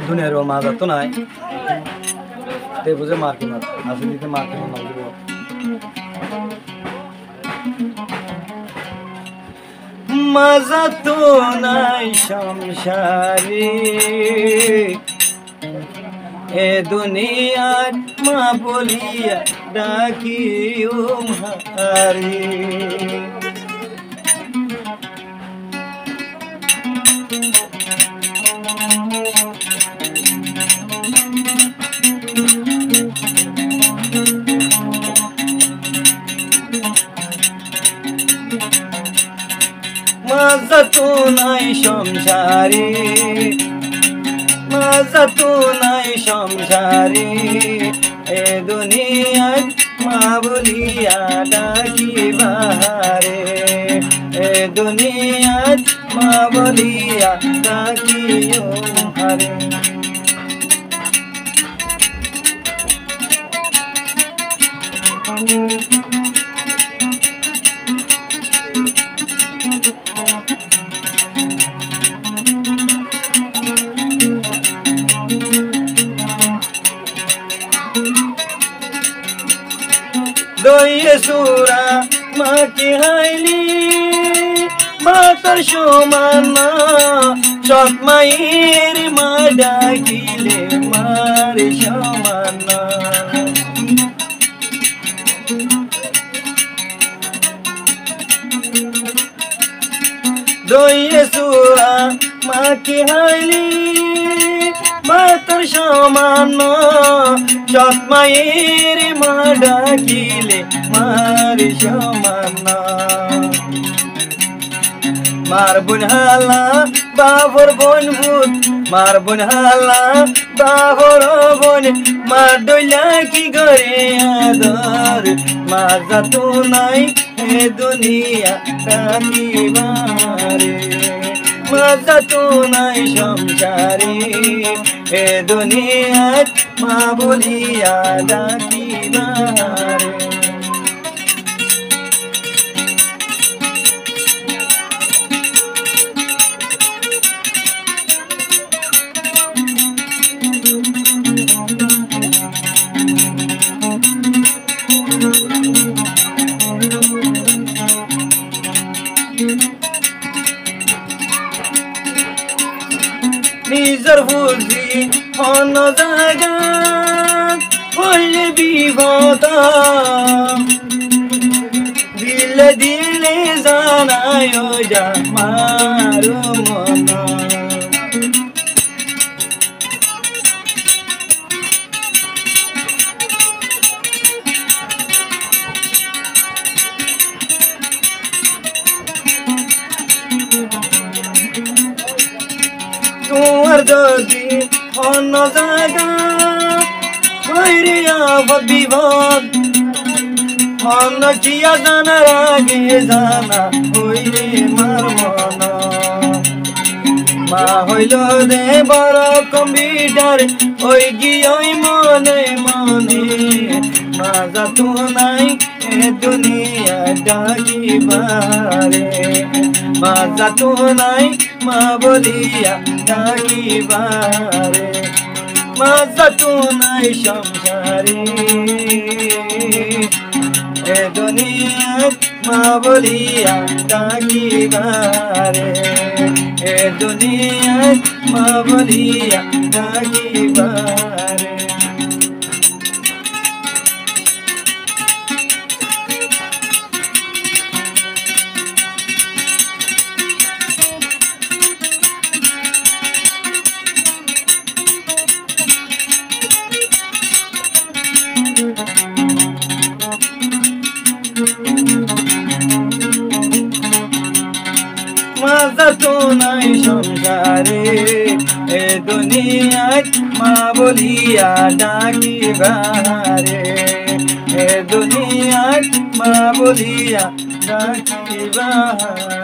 দুনিয়ার মাছ তো নাই তে বুঝে মার্কেট আসলে দিতে মার্কেট না মজা তো নাই সংসারে এ দুনিয়ার মা বলিয়া ডাকি ও মারে মজা তো নাই সংসারে মজা তো নাই সংসারে এ দুনিয়ার মা বলিয়া ডাকি বাহারে এ দুনিয়ার মা বলিয়া ডাকি ও হারে দইয়ে সুরা মাকে হাইলি মাতার সমান সৎ মায়ের মা ডাকিলে মার সমান দইয়ে সুরা মাকে হাইলি মাতার সমান সৎ মায়ের মা ডাকিলে মার সমান মার বোন হালা বাবর বোন ভূত মার বোন হালা বাবর বোন মার ডইলা কি ঘরে আদর মার যাতো নাই এ দুনিয়া ডাকিবারে মজা তো নাই সংসারে এ দুনিয়ার মা বলিয়া ডাকিবারে নিজের বুঝি অন্য জায়গা হইলে বিপদ দিলে দিলে জানায় যা মারো মন তোমার যদি অন্য জায়গা হইরে আবাদ বিপদ অন্য কিয়া জানার আগে জানা হইরে মার মন মা হইল দে বড় কম্পিউটার ওই গিয়ে মনে মনে মা যাতো নাই এ দুনিয়া ডাকিবারে মা যাতো নাই মা বলিয়া ডাকিবারে মা যাতো নাই সংসারে এ দুনিয়ার মা বলিয়া ডাকিবারে এ দুনিয়ার মা বলিয়া ডাকিবারে মজা তো নাই সংসারে এ দুনিয়ায় মা বলিয়া ডাকিবারে এ দুনিয়ায় মা বলিয়া ডাকিবারে।